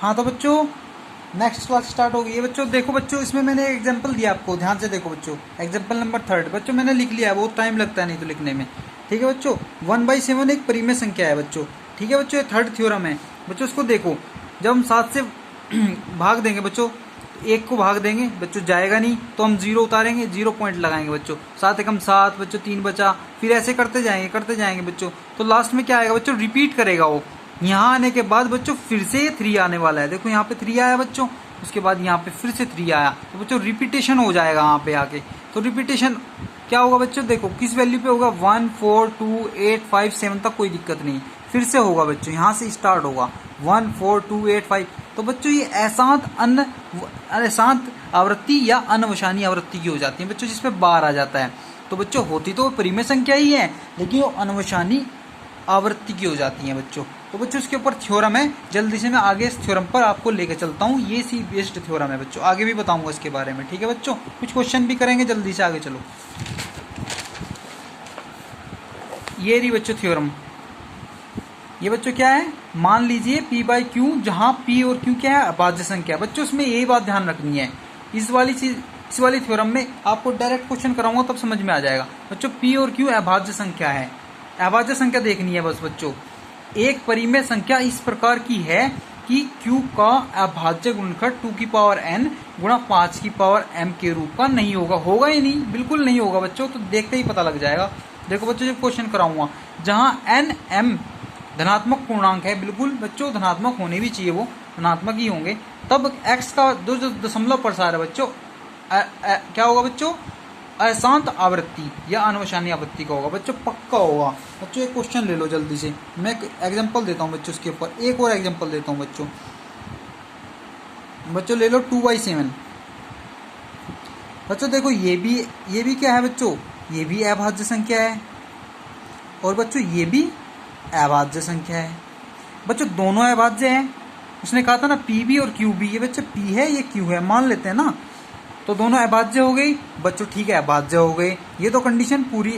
हाँ तो बच्चों नेक्स्ट क्लास स्टार्ट हो गई है बच्चों। देखो बच्चों इसमें मैंने एग्जांपल दिया आपको, ध्यान से देखो बच्चों। एग्जांपल नंबर 3 बच्चों मैंने लिख लिया है, बहुत टाइम लगता है नहीं तो लिखने में। ठीक है बच्चों, 1/7 एक परिमेय संख्या है बच्चों। ठीक है बच्चों, ये थर्ड थ्योरम है बच्चों। इसको देखो, जब हम 7 से भाग देंगे बच्चों, एक को भाग देंगे बच्चों, जाएगा नहीं तो हम 0 उतारेंगे, 0 पॉइंट लगाएंगे बच्चों। 7 एकम 7 बच्चों, 3 बचा, फिर ऐसे करते जाएंगे बच्चों। तो लास्ट में क्या आएगा बच्चों, रिपीट करेगा वो। यहाँ आने के बाद बच्चों फिर से 3 आने वाला है। देखो यहाँ पे 3 आया बच्चों, उसके बाद यहाँ पे फिर से 3 आया, तो बच्चों रिपीटेशन हो जाएगा यहाँ पे आके। तो रिपीटेशन क्या होगा बच्चों, देखो किस वैल्यू पे होगा, 1 4 2 8 5 7 तक कोई दिक्कत नहीं, फिर से होगा बच्चों, यहाँ से स्टार्ट होगा 1 4 2 8 5। तो बच्चों ये अशांत आवृत्ति या अनवशानी आवृत्ति की हो जाती है बच्चों, जिसपे बार आ जाता है। तो बच्चों होती तो परिमेय संख्या ही है, लेकिन वो अनवशानी आवृत्ति की हो जाती है बच्चों। तो बच्चों इसके ऊपर थ्योरम है, जल्दी से मैं आगे इस थ्योरम पर आपको लेकर चलता हूँ। ये सी बेस्ड थ्योरम है बच्चों, आगे भी बताऊंगा इसके बारे में। ठीक है बच्चों, कुछ क्वेश्चन भी करेंगे, जल्दी से आगे चलो। ये रही बच्चों थ्योरम। ये बच्चों क्या है, मान लीजिए P/Q, जहां P और Q क्या है, अभाज्य संख्या। बच्चों इसमें यही बात ध्यान रखनी है, इस वाली थ्योरम में आपको डायरेक्ट क्वेश्चन कराऊंगा तब समझ में आ जाएगा बच्चों। P और Q अभाज्य संख्या है, अभाज्य संख्या देखनी है बस बच्चों। एक परिमेय संख्या इस प्रकार की है कि Q का अभाज्य गुणनखंड 2n गुणा 5m के रूप का नहीं होगा। होगा ही नहीं, बिल्कुल नहीं होगा बच्चों, तो देखते ही पता लग जाएगा। देखो बच्चों जब क्वेश्चन कराऊंगा, जहां n m धनात्मक पूर्णांक है, बिल्कुल बच्चों धनात्मक होने भी चाहिए, वो धनात्मक ही होंगे, तब x का जो दशमलव प्रसार है बच्चों, क्या होगा बच्चों, अशांत आवृत्ति या अनवशानी आवृत्ति का होगा बच्चों, पक्का होगा बच्चों। एक क्वेश्चन ले लो जल्दी से, मैं एक एग्जांपल देता हूँ बच्चों इसके ऊपर, एक और एग्जांपल देता हूँ बच्चों। बच्चों ले लो 2/7 बच्चों। देखो ये भी क्या है बच्चों, ये भी अभाज्य संख्या है, और बच्चों ये भी अभाज्य संख्या है बच्चों, दोनों अभाज्य हैं। उसने कहा था ना P भी और Q भी, ये बच्चों P है ये Q है, मान लेते हैं ना, तो दोनों अभाज्य हो गई बच्चों। ठीक है, अभाज्य हो गए, ये तो कंडीशन पूरी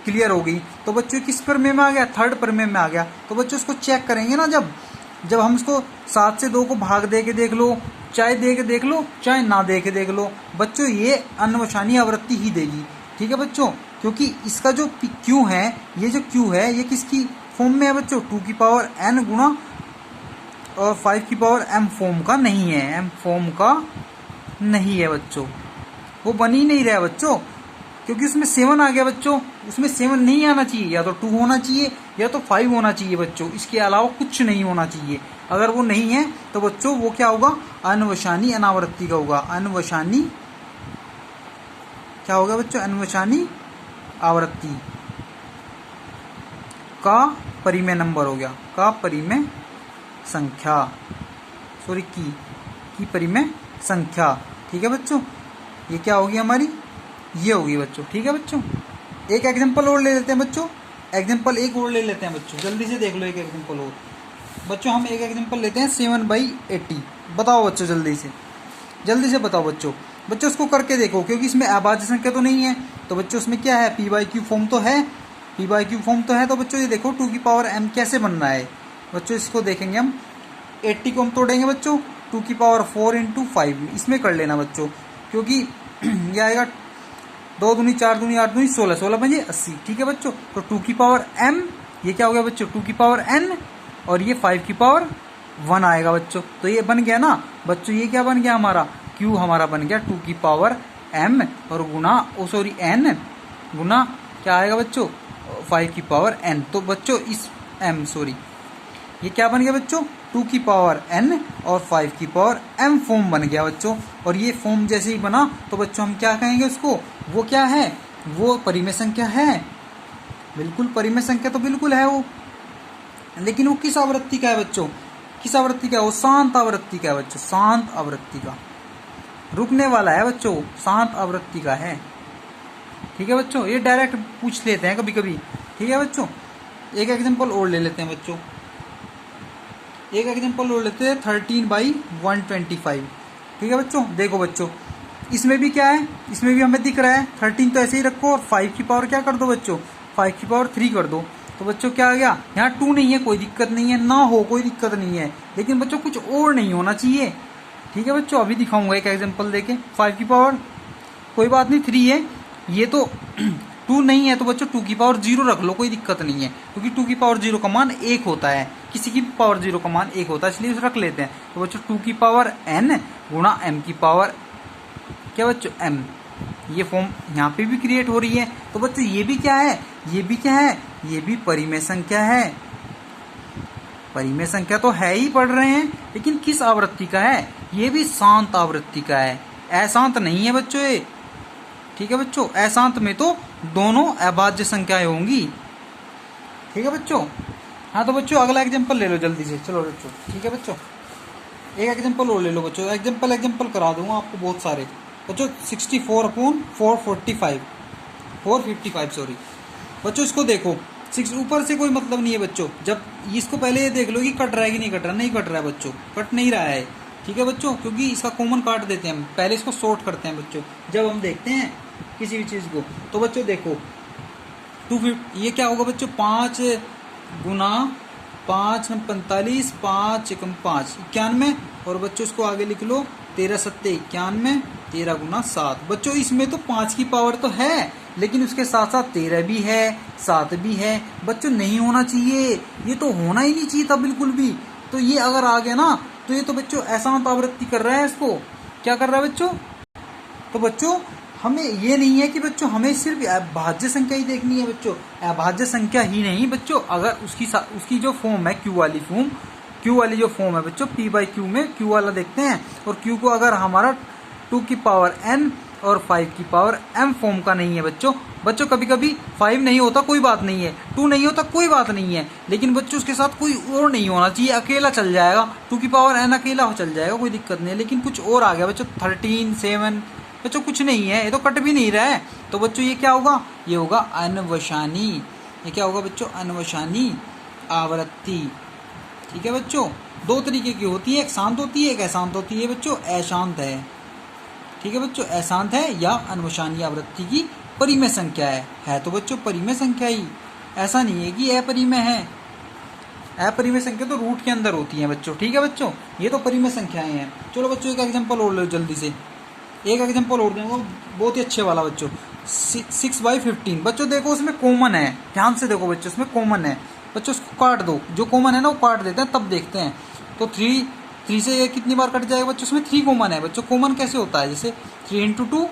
क्लियर हो गई। तो बच्चों किस प्रमेय में आ गया, थर्ड प्रमेय में आ गया। तो बच्चों इसको चेक करेंगे ना, जब हम इसको 7 से 2 को भाग दे के देख लो, चाहे दे के देख लो, चाहे ना दे के देख लो बच्चों, ये अनवशानी आवृत्ति ही देगी। ठीक है बच्चों, क्योंकि इसका जो Q है, ये जो Q है ये किसकी फॉर्म में है बच्चों, 2n गुणा और 5m फॉर्म का नहीं है, m फॉर्म का नहीं है बच्चों, वो बन ही नहीं रहा बच्चों, क्योंकि उसमें 7 आ गया बच्चों। उसमें 7 नहीं आना चाहिए, या तो 2 होना चाहिए या तो 5 होना चाहिए बच्चों, इसके अलावा कुछ नहीं होना चाहिए। अगर वो नहीं है तो बच्चों वो क्या होगा, अनवशानी अनावृत्ति का होगा। अनवशानी क्या होगा बच्चों, अनवशानी आवृत्ति का परिमेय नंबर हो गया, का परिमेय संख्या, सॉरी की परिमेय संख्या। ठीक है बच्चों, ये क्या होगी हमारी, ये होगी बच्चों। ठीक है बच्चों, एक एग्जांपल और ले लेते हैं बच्चों, एग्जांपल एक और ले लेते हैं बच्चों, जल्दी से देख लो एक एग्जांपल और बच्चों। हम एक एग्जांपल लेते हैं 7/80। बताओ बच्चों जल्दी से बताओ बच्चों। बच्चों इसको करके देखो, क्योंकि इसमें अभाज्य संख्या तो नहीं है, तो बच्चों इसमें क्या है, P/Q फॉर्म तो है, P/Q फॉर्म तो है। तो बच्चों ये देखो 2m कैसे बन रहा है बच्चों, इसको देखेंगे हम। 80 को हम तोड़ेंगे बच्चों, 2 × 5 इसमें कर लेना बच्चों, क्योंकि ये आएगा 2 दूनी 4 दूनी 8 दूनी 16, 16 बजे 80। ठीक है बच्चों, तो 2m ये क्या हो गया बच्चों, 2n, और ये 5 आएगा बच्चों। तो ये बन गया ना बच्चों, ये क्या बन गया हमारा, Q हमारा बन गया 2m और गुना n गुना क्या आएगा बच्चों, 5n। तो बच्चों इस ये क्या बन गया बच्चों, 2n और 5m फॉर्म बन गया बच्चों। और ये फॉर्म जैसे ही बना तो बच्चों हम क्या कहेंगे उसको, वो क्या है, वो परिमेय संख्या है, बिल्कुल परिमेय संख्या तो बिल्कुल है वो, लेकिन वो किस आवृत्ति का है बच्चों, किस आवृत्ति का है वो, शांत आवृत्ति का है बच्चों, शांत आवृत्ति का, रुकने वाला है बच्चों, शांत आवृत्ति का है। ठीक है बच्चों, ये डायरेक्ट पूछ लेते हैं कभी कभी। ठीक है बच्चों, एक एग्जांपल और ले लेते हैं बच्चों, एक एग्जांपल और लेते हैं 13/125। ठीक है बच्चों, देखो बच्चों इसमें भी क्या है, इसमें भी हमें दिख रहा है 13 तो ऐसे ही रखो, और 5 की पावर क्या कर दो बच्चों, 5 की पावर 3 कर दो। तो बच्चों क्या आ गया, यहाँ 2 नहीं है कोई दिक्कत नहीं है, ना हो कोई दिक्कत नहीं है, लेकिन बच्चों कुछ और नहीं होना चाहिए। ठीक है बच्चों, अभी दिखाऊंगा एक एग्जांपल देके। 5 की पावर कोई बात नहीं 3 है, ये तो 2 नहीं है, तो बच्चों 2 की पावर 0 रख लो, कोई दिक्कत नहीं है, क्योंकि 2 की पावर 0 का मान 1 होता है, किसी की पावर 0 का मान 1 होता है, इसलिए उसे रख लेते हैं। तो बच्चों 2 की पावर n गुणा m की पावर क्या बच्चों m, ये फॉर्म यहाँ पे भी क्रिएट हो रही है। तो बच्चों ये भी क्या है, ये भी क्या है, ये भी परिमेय संख्या है। परिमेय संख्या तो है ही पढ़ रहे हैं, लेकिन किस आवृत्ति का है, ये भी शांत आवृत्ति का है, अशांत नहीं है बच्चों ये। ठीक है बच्चों, अशांत में तो दोनों अभाज्य संख्याएं होंगी। ठीक है बच्चों। हाँ तो बच्चों अगला एग्जांपल ले लो जल्दी से, चलो बच्चों। ठीक है बच्चों, एक एग्जांपल और ले लो बच्चों, एग्जांपल करा दूंगा आपको बहुत सारे बच्चों। 455 सॉरी बच्चों, इसको देखो, 6 ऊपर से कोई मतलब नहीं है बच्चों। जब इसको पहले ये देख लो कि कट रहा है कि नहीं कट रहा, नहीं कट रहा है बच्चों, कट नहीं रहा है। ठीक है बच्चों, क्योंकि इसका कॉमन काट देते हैं हम, पहले इसको सॉर्ट करते हैं बच्चों जब हम देखते हैं किसी भी चीज़ को। तो बच्चों देखो 250 ये क्या होगा बच्चों, 5 गुना 5 45, 5 एकम 5 91, और बच्चों इसको आगे लिख लो 13 सत्ते 91, 13 गुना 7। बच्चों इसमें तो 5 की पावर तो है, लेकिन उसके साथ साथ 13 भी है, 7 भी है। बच्चों नहीं होना चाहिए, ये तो होना ही नहीं चाहिए था बिल्कुल भी। तो ये अगर आ गया ना, तो ये तो बच्चों अशांत आवृत्ति कर रहा है, इसको क्या कर रहा है बच्चों। तो बच्चों हमें ये नहीं है कि बच्चों हमें सिर्फ अभाज्य संख्या ही देखनी है बच्चों, अभाज्य संख्या ही नहीं बच्चों, अगर उसकी जो फॉर्म है क्यू वाली जो फॉर्म है बच्चों, p बाई क्यू में क्यू वाला देखते हैं, और क्यू को अगर हमारा 2 की पावर n और 5 की पावर m फॉर्म का नहीं है बच्चों कभी कभी 5 नहीं होता कोई बात नहीं है, 2 नहीं होता कोई बात नहीं है, लेकिन बच्चों उसके साथ कोई और नहीं होना चाहिए, अकेला चल जाएगा, 2 की पावर n अकेला चल जाएगा, कोई दिक्कत नहीं है, लेकिन कुछ और आ गया बच्चों 13 7 बच्चों कुछ नहीं है, ये तो कट भी नहीं रहा है। तो बच्चों ये क्या होगा, ये होगा अनवशानी, ये क्या होगा बच्चों, अनवशानी आवृत्ति। ठीक है बच्चों, 2 तरीके की होती है, एक शांत होती है, एक अशांत होती है बच्चों, अशांत है। ठीक है बच्चों, अशांत है या अनवशानी आवृत्ति की परिमेय संख्या है तो बच्चों परिमेय संख्या ही, ऐसा नहीं है कि अपरिमेय है। अपरिमेय संख्या तो रूट के अंदर होती है बच्चों। ठीक है बच्चों, ये तो परिमेय संख्याएं हैं। चलो बच्चों एक एग्जांपल और लो जल्दी से, एक एग्जांपल और देंगे बहुत ही अच्छे वाला बच्चों। 6/15 बच्चों देखो उसमें कॉमन है, ध्यान से देखो बच्चों उसमें कॉमन है बच्चों, उसको काट दो, जो कॉमन है ना वो काट देते हैं तब देखते हैं। तो 3 से ये कितनी बार कट जाएगा बच्चों, उसमें 3 कॉमन है बच्चों। कॉमन कैसे होता है, जैसे 3 × 2,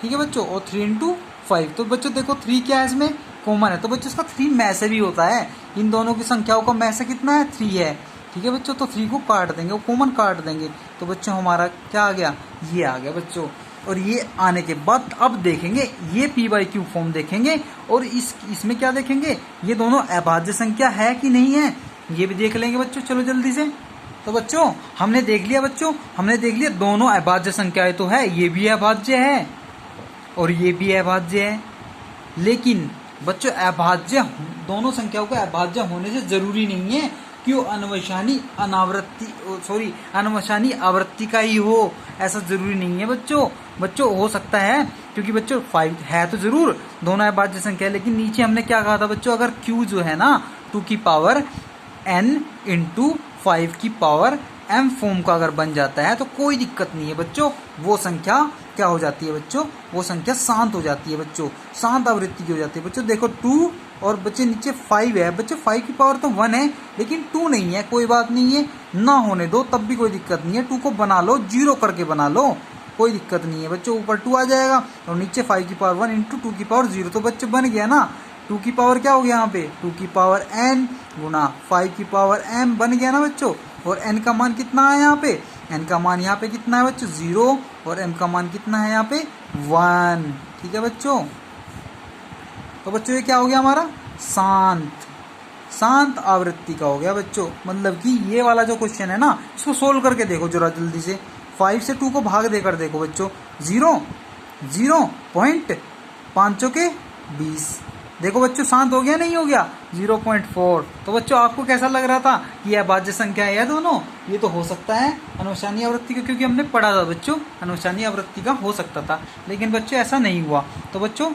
ठीक है बच्चों, और 3 × 5। तो बच्चों देखो 3 क्या है इसमें कॉमन है, तो बच्चों इसका 3 में से भी होता है, इन दोनों की संख्याओं का में से कितना है 3 है। ठीक है बच्चों, तो 3 को काट देंगे, वो कॉमन काट देंगे, तो बच्चों हमारा क्या आ गया, ये आ गया बच्चों। और ये आने के बाद अब देखेंगे ये p/q फॉर्म देखेंगे, और इसमें क्या देखेंगे, ये दोनों अभाज्य संख्या है कि नहीं है, ये भी देख लेंगे बच्चों। चलो जल्दी से, तो बच्चों हमने देख लिया दोनों अभाज्य संख्याएं तो है, ये भी अभाज्य है और ये भी अभाज्य है, लेकिन बच्चों अभाज्य दोनों संख्याओं का अभाज्य होने से जरूरी नहीं है कि वो अनवशानी आवृत्ति का ही हो, ऐसा जरूरी नहीं है बच्चों हो सकता है, क्योंकि बच्चों 5 है तो जरूर दोनों अभाज्य संख्या, लेकिन नीचे हमने क्या कहा था बच्चों, अगर q जो है ना 2 की पावर n × 5 की पावर m फॉर्म का अगर बन जाता है तो कोई दिक्कत नहीं है बच्चों, वो संख्या क्या हो जाती है बच्चों, वो संख्या शांत हो जाती है बच्चों, शांत आवृत्ति की हो जाती है बच्चों। देखो 2 और बच्चे नीचे 5 है बच्चों, 5 की पावर तो 1 है, लेकिन 2 नहीं है, कोई बात नहीं है, ना होने दो तब भी कोई दिक्कत नहीं है, 2 को बना लो, 0 करके बना लो, कोई दिक्कत नहीं है बच्चों। ऊपर 2 आ जाएगा और नीचे 5 की पावर 1 × 2 की पावर 0, तो बच्चे बन गया ना, 2 की पावर क्या हो गया यहाँ पे, 2 की पावर n गुना 5 की पावर m बन गया ना बच्चों। और n का मान कितना है यहाँ पे, n का मान यहाँ पे कितना है बच्चों 0, और m का मान कितना है यहाँ पे 1। ठीक है बच्चों, तो बच्चों ये क्या हो गया हमारा, शांत आवृत्ति का हो गया बच्चों। मतलब कि ये वाला जो क्वेश्चन है ना, इसको सोल्व करके देखो जरा जल्दी से, 5 से 2 को भाग देकर देखो बच्चों, 0.5 देखो बच्चों शांत हो गया नहीं हो गया, 0.4। तो बच्चों आपको कैसा लग रहा था कि यह अभाज्य संख्या है दोनों, ये तो हो सकता है अनवशानी आवृत्ति का, क्योंकि हमने पढ़ा था बच्चों अनवशानी आवृत्ति का हो सकता था, लेकिन बच्चों ऐसा नहीं हुआ। तो बच्चों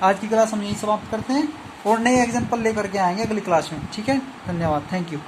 आज की क्लास हम यहीं समाप्त करते हैं। और नए एग्जाम्पल लेकर के आएंगे अगली क्लास में। ठीक है, धन्यवाद, थैंक यू।